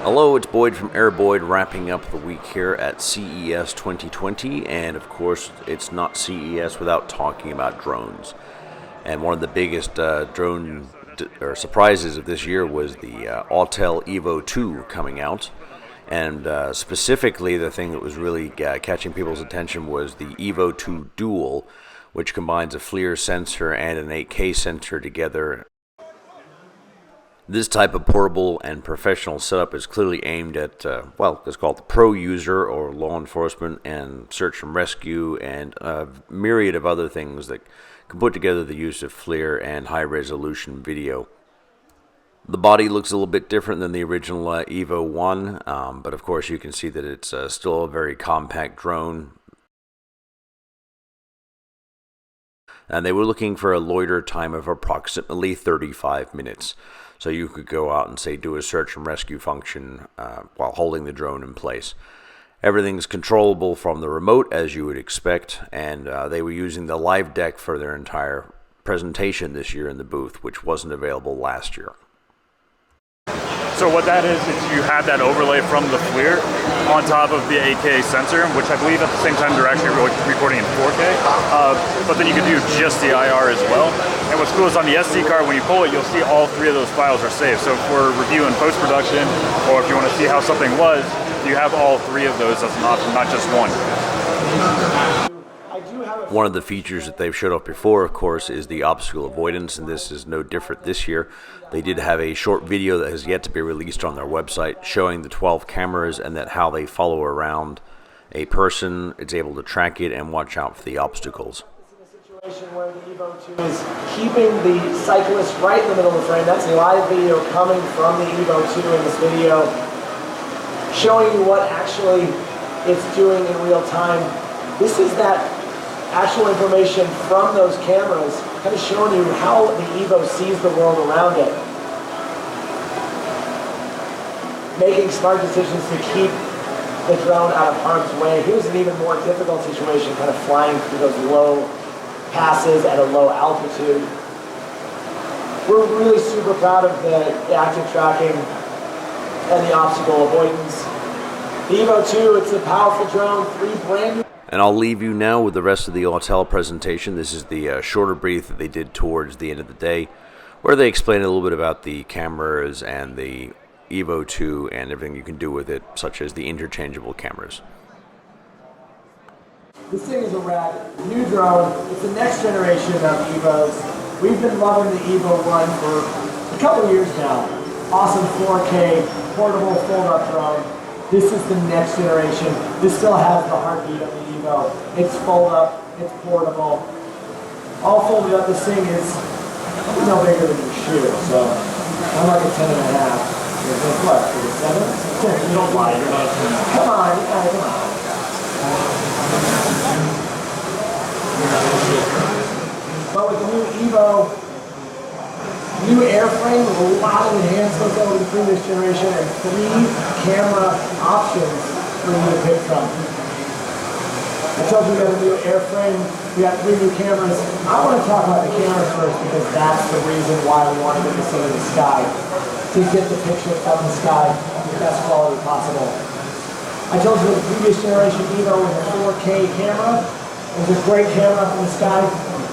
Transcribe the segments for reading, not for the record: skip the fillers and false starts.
Hello, it's Boyd from AIRBOYD wrapping up the week here at CES 2020, and of course it's not CES without talking about drones. And one of the biggest drone surprises of this year was the Autel Evo 2 coming out. And specifically the thing that was really catching people's attention was the Evo 2 Dual, which combines a FLIR sensor and an 8K sensor together. This type of portable and professional setup is clearly aimed at, it's called the pro user or law enforcement and search and rescue and a myriad of other things that can put together the use of FLIR and high-resolution video. The body looks a little bit different than the original Evo 1, but of course you can see that it's still a very compact drone. And they were looking for a loiter time of approximately 35 minutes. So you could go out and say do a search and rescue function while holding the drone in place. Everything's controllable from the remote as you would expect, and they were using the live deck for their entire presentation this year in the booth, which wasn't available last year. So what that is you have that overlay from the FLIR on top of the 8K sensor, which I believe at the same time they're actually recording in 4K. But then you can do just the IR as well. And what's cool is on the SD card, when you pull it, you'll see all three of those files are saved. So for review and post-production, or if you want to see how something was, you have all three of those as an option, not just one. One of the features that they've showed off before, of course, is the obstacle avoidance, and this is no different this year. They did have a short video that has yet to be released on their website showing the 12 cameras and that how they follow around a person. It's able to track it and watch out for the obstacles. This is a situation where the Evo 2 is keeping the cyclist right in the middle of the frame. That's a live video coming from the Evo 2 in this video, showing you what actually it's doing in real time. This is that actual information from those cameras, kind of showing you how the Evo sees the world around it. Making smart decisions to keep the drone out of harm's way. Here's an even more difficult situation, kind of flying through those low passes at a low altitude. We're really super proud of the active tracking and the obstacle avoidance. The Evo 2, it's a powerful drone, 3 brand new. And I'll leave you now with the rest of the Autel presentation. This is the shorter brief that they did towards the end of the day, where they explain a little bit about the cameras and the Evo 2 and everything you can do with it, such as the interchangeable cameras. This thing is a rad new drone. It's the next generation of Evos. We've been loving the Evo 1 for a couple years now. Awesome 4K, portable, fold-up drone. This is the next generation. This still has the heartbeat of the Evo. It's fold up, it's portable. All folded up, this thing is no bigger than your shoe. So I'm like a 10 and a half. What, for the 7? Don't lie, you're not a 10. Come on, come on. But with the new Evo, new airframe with a lot of enhancements over the previous generation and 3 camera options for you to pick from. I told you we got a new airframe, we got 3 new cameras. I want to talk about the cameras first because that's the reason why we want to get this into the sky, to get the picture from the sky in the best quality possible. I told you the previous generation Evo was a 4K camera. It was a great camera from the sky.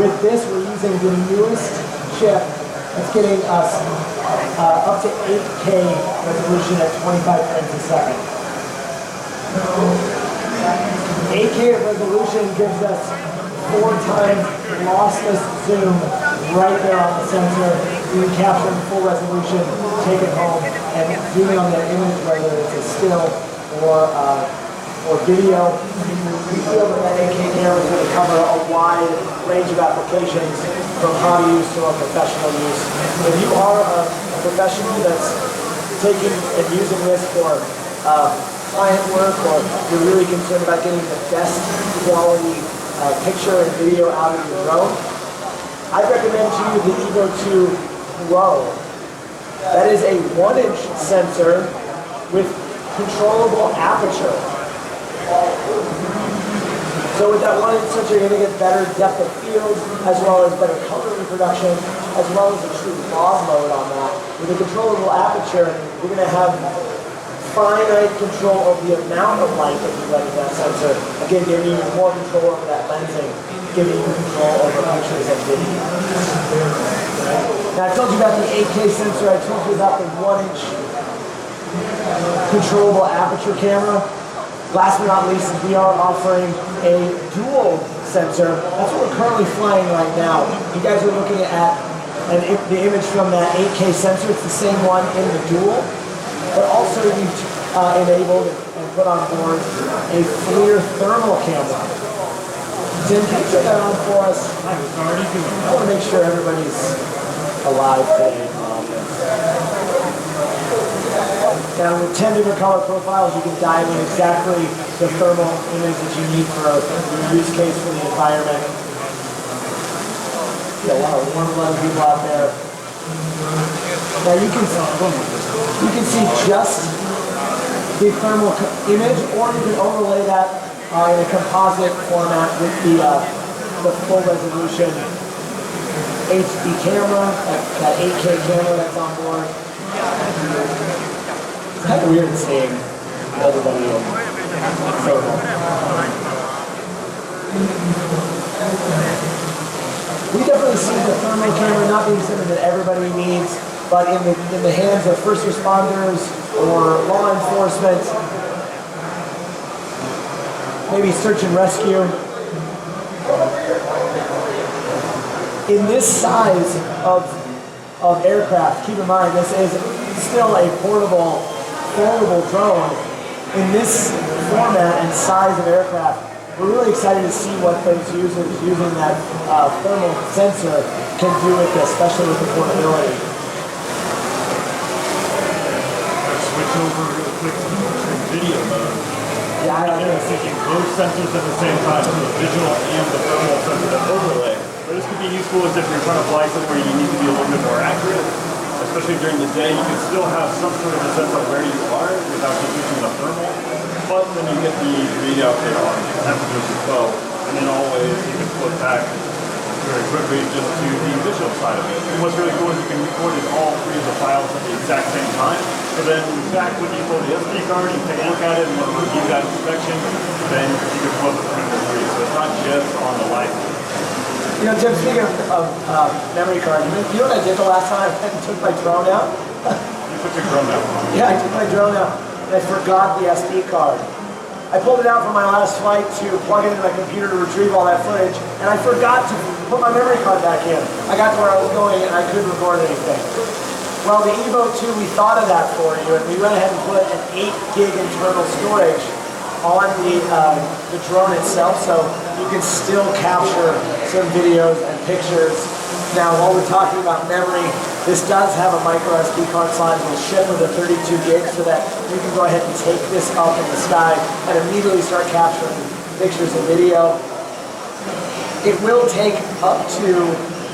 With this, we're using the newest chip. It's getting us up to 8K resolution at 25 frames a second. 8K resolution gives us 4 times lossless zoom right there on the sensor. You can capture in full resolution, take it home, and zoom in on the image, whether it's a still or video. We feel that 8K camera is going to cover a wide range of applications, from hobby use to a professional use. If you are a professional that's taking and using this for client work, or you're really concerned about getting the best quality picture and video out of your drone, I recommend to you the Evo 2 Pro. That is a 1-inch sensor with controllable aperture. So with that 1-inch sensor, you're going to get better depth of field, as well as better color reproduction, as well as a true log mode on that. With a controllable aperture, you're going to have finite control of the amount of light that you let in that sensor. Again, giving you more control over that lensing, giving you control over pictures and video. Now I told you about the 8K sensor, I told you about the 1-inch controllable aperture camera. Last but not least, we are offering a dual sensor. That's what we're currently flying right now. You guys are looking at the image from that 8K sensor. It's the same one in the dual, but also we've enabled and put on board a FLIR thermal camera. Tim, can you put that on for us? I want to make sure everybody's alive today. Now with 10 different color profiles, you can dial in exactly the thermal image that you need for your use case for the environment. Got a lot of warm-blooded people out there. Now you can see just the thermal image, or you can overlay that in a composite format with the full resolution HD camera, that 8K camera that's on board. It's kind of weird seeing everybody in thermal. We definitely see the thermal camera not being something that everybody needs, but in the hands of first responders or law enforcement, maybe search and rescue. In this size of aircraft, keep in mind this is still a portable, foldable drone. In this format and size of aircraft, we're really excited to see what those users using that thermal sensor can do with this, especially with the portability. Switch over real quick to video mode. Yeah, I was thinking both sensors at the same time, so the visual and the thermal sensor that overlay. But this could be useful as if you're trying to fly somewhere you need to be a little bit more accurate. Especially during the day, you can still have some sort of a sense of where you are without just using the thermal. But then you get the readout there on temperatures as well. And then always you can flip back very quickly just to the visual side of it. And what's really cool is you can record all three of the files at the exact same time. So then back when you pull the SD card, you take a look at it and when you give that inspection, then you can flip it through the three. So it's not just on the light. You know, Tim, speaking of memory card, you know what I did the last time? I went and took my drone out. You took your drone out? Yeah, I took my drone out and I forgot the SD card. I pulled it out for my last flight to plug it into my computer to retrieve all that footage, and I forgot to put my memory card back in. I got to where I was going and I couldn't record anything. Well, the Evo 2, we thought of that for you, and we went ahead and put an 8 gig internal storage on the drone itself, so you can still capture some videos and pictures. Now, while we're talking about memory, this does have a micro SD card slot. It will ship with a 32 gig so that you can go ahead and take this up in the sky and immediately start capturing pictures and video. It will take up to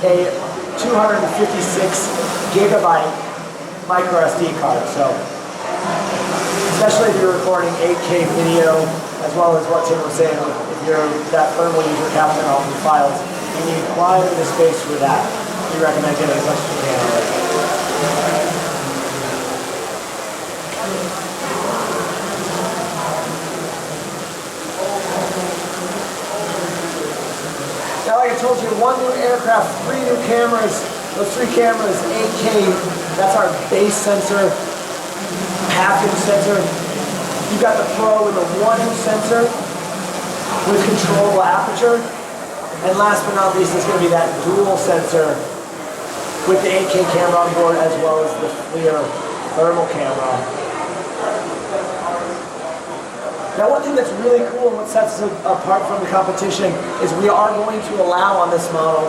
a 256 gigabyte micro SD card. So, especially if you're recording 8K video, as well as what Tim was saying, if you're that thermal user capturing all the files, you need quite a bit of space for that. We recommend getting as much as you can of it. Now, like I told you, one new aircraft, 3 new cameras. Those 3 cameras, 8K, that's our base sensor, half-inch sensor. You've got the Pro with a 1-inch sensor with controllable aperture. And last but not least, it's going to be that dual sensor with the 8K camera on board as well as the FLIR thermal camera. Now, one thing that's really cool and what sets us apart from the competition is we are going to allow on this model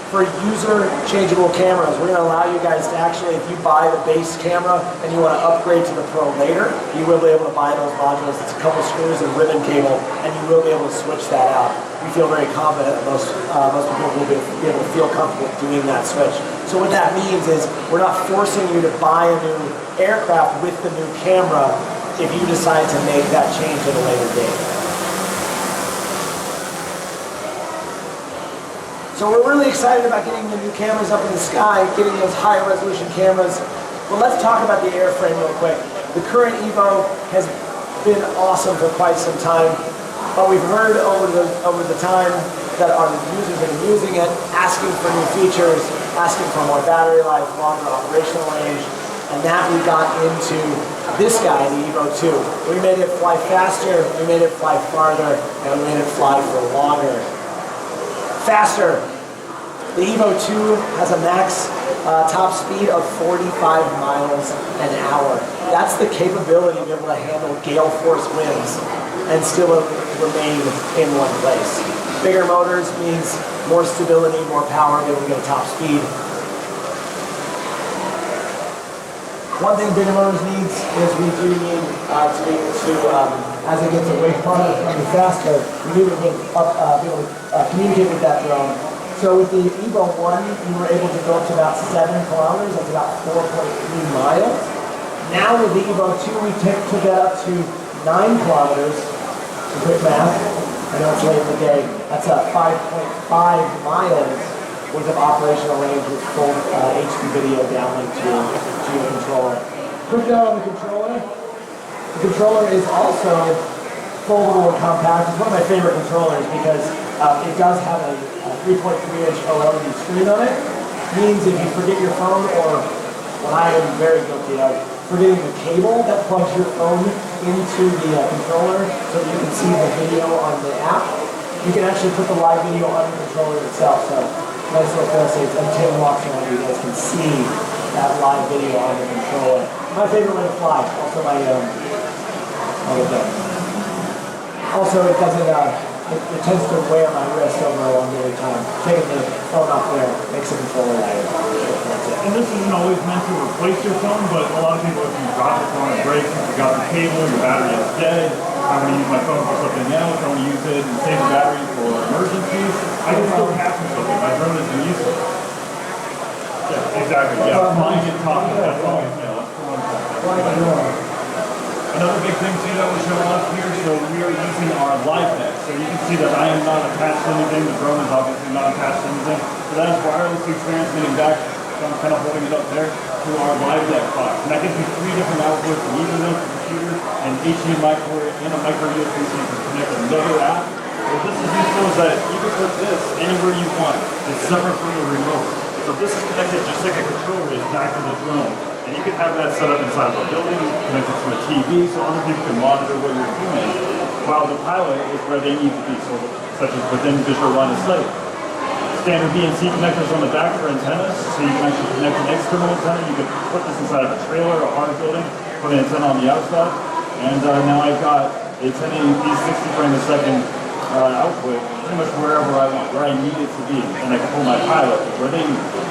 for user-changeable cameras. We're going to allow you guys to actually, if you buy the base camera and you want to upgrade to the Pro later, you will be able to buy those modules. It's a couple screws and ribbon cable, and you will be able to switch that out. We feel very confident that most people will be able to feel comfortable doing that switch. So what that means is we're not forcing you to buy a new aircraft with the new camera if you decide to make that change at a later date. So we're really excited about getting the new cameras up in the sky, getting those higher resolution cameras. But let's talk about the airframe real quick. The current Evo has been awesome for quite some time, but we've heard over the time that our users have been using it, asking for new features, asking for more battery life, longer operational range, and that we got into this guy, the Evo 2. We made it fly faster, we made it fly farther, and we made it fly for longer. Faster. The Evo 2 has a max top speed of 45 miles an hour. That's the capability of being able to handle gale force winds and still remain in one place. Bigger motors means more stability, more power, be able to get a top speed. One thing bigger motors needs is we do need to be able to, as it gets away farther and faster, we need to be able to communicate with that drone. So with the Evo 1, we were able to go up to about 7 kilometers, that's about 4.3 miles. Now with the Evo 2, we took that up to 9 kilometers. Quick math, I know it's late in the day. That's 5.5 miles worth of operational range with full HD video downlink to the controller. Quick note on the controller. The controller is also foldable and compact. It's one of my favorite controllers because it does have a 3.3-inch OLED screen on it. Means if you forget your phone, or what I am very guilty of, forgetting the cable that plugs your phone into the controller so that you can see the video on the app, you can actually put the live video on the controller itself. So nice little fail-safe. And Tim walks around, you guys can see that live video on the controller. My favorite way to fly. Also my also it doesn't it tends to wear my wrist over a long period of time. Taking the phone off there makes the controller lighter. And this isn't always meant to replace your phone, but a lot of people, if you drop your phone, it breaks, you forgot the cable, your battery is dead. I want to use my phone for something else, I want to use it and save the battery for emergencies. I can still capture something. My drone isn't useful. Yeah, exactly. Yeah, flying and talking. That's always, that's the one. Another big thing too that we're showing off here, so we are using our live deck. So you can see that I am not attached to anything, the drone is obviously not attached to anything. So that is wirelessly transmitting back, so I'm kind of holding it up there, to our live deck box. And that gives you 3 different outputs, an Ethernet computer, an HDMI port, and a micro USB so you can connect another app. What this is useful is that you can put this anywhere you want. It's separate from the remote. So this is connected just like a controller is back to the drone. And you can have that set up inside of a building, connected to a TV, so other people can monitor what you're doing, while the pilot is where they need to be, so such as within visual line of sight. Standard BNC connectors on the back for antennas, so you can actually connect an external antenna. You can put this inside of a trailer or a hard building, put an antenna on the outside, and now I've got a 1080p 60 frame a second output pretty much wherever I want, where I need it to be, and I can pull my pilot where they need it.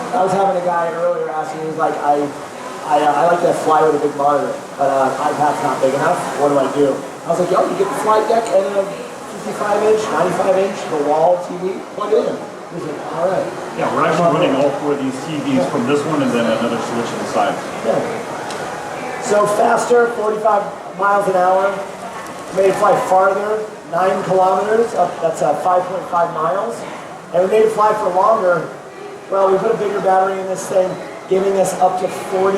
I was having a guy earlier asking, he was like, I like to fly with a big monitor, but iPad's not big enough. What do I do? I was like, yo, you get the flight deck and a 55-inch, 95-inch, the wall TV, plug it in. He's like, all right. Yeah, we're actually running all 4 of these TVs from this one and then another switch inside. Yeah. So faster, 45 miles an hour. Made it fly farther, 9 kilometers, that's 5.5 miles. And we made it fly for longer. Well, we put a bigger battery in this thing, giving us up to 40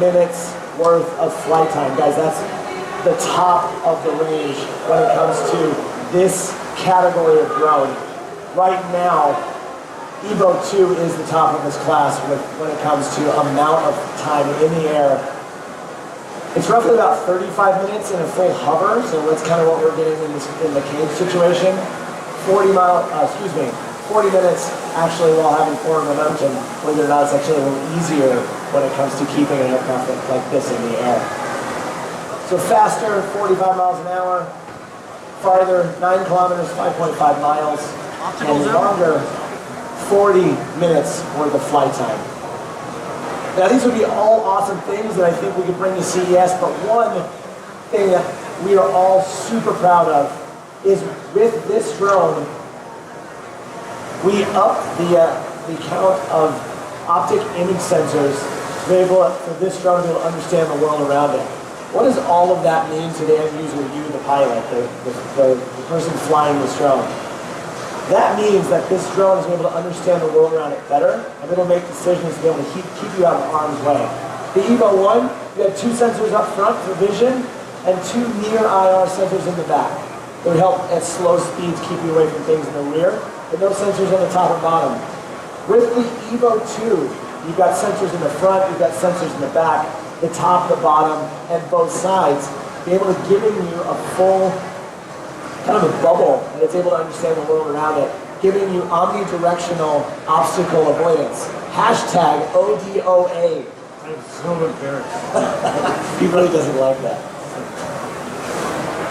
minutes worth of flight time. Guys, that's the top of the range when it comes to this category of drone. Right now, Evo 2 is the top of this class when it comes to amount of time in the air. It's roughly about 35 minutes in a full hover, so that's kind of what we're getting in the cage situation. 40 minutes actually while having forward momentum. Believe it or not, it's actually a little easier when it comes to keeping an aircraft like this in the air. So faster, 45 miles an hour. Farther, 9 kilometers, 5.5 miles. And longer, 40 minutes worth of flight time. Now these would be all awesome things that I think we could bring to CES, but one thing that we are all super proud of is with this drone, we upped the count of optic image sensors to be able for this drone to be able to understand the world around it. What does all of that mean to the end user, you, the pilot, the person flying this drone? That means that this drone is able to understand the world around it better and it'll make decisions to be able to keep you out of harm's way. The Evo 1, you have 2 sensors up front for vision and 2 near IR sensors in the back. They would help at slow speeds keep you away from things in the rear, but no sensors on the top or bottom. With the Evo 2, you've got sensors in the front, you've got sensors in the back, the top, the bottom, and both sides, be able to giving you a full kind of a bubble that it's able to understand the world around it, giving you omnidirectional obstacle avoidance. Hashtag ODOA. I'm so embarrassed. He really doesn't like that.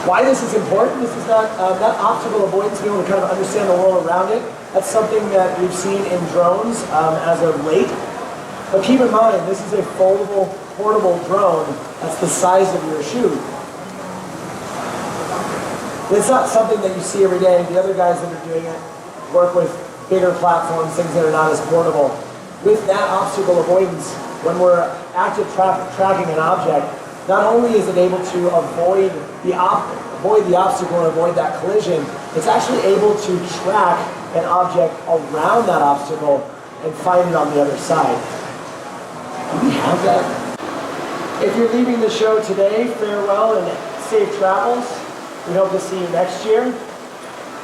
Why this is important, this is not obstacle avoidance, being able to kind of understand the world around it. That's something that we've seen in drones as of late. But keep in mind, this is a foldable, portable drone that's the size of your shoe. It's not something that you see every day. The other guys that are doing it work with bigger platforms, things that are not as portable. With that obstacle avoidance, when we're active tracking an object, not only is it able to avoid the obstacle and avoid that collision, it's actually able to track an object around that obstacle and find it on the other side. Do we have that? If you're leaving the show today, farewell and safe travels. We hope to see you next year.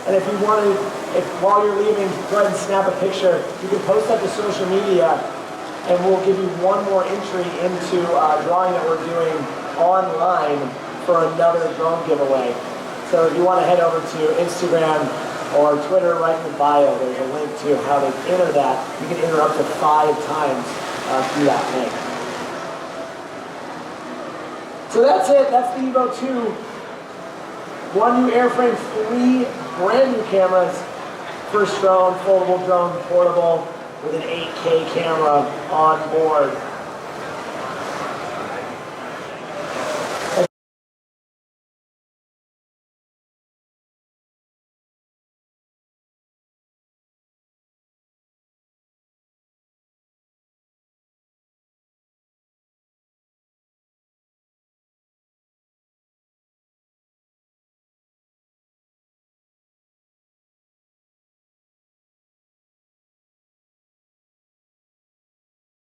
And if you want to, while you're leaving, go ahead and snap a picture. You can post that to social media, and we'll give you one more entry into a drawing that we're doing online for another drone giveaway. So if you want to head over to Instagram or Twitter, right in the bio, there's a link to how to enter that. You can enter up to 5 times through that link. So that's it. That's the Evo 2. 1 new airframe, 3 brand new cameras. First drone, foldable drone, portable, with an 8K camera on board.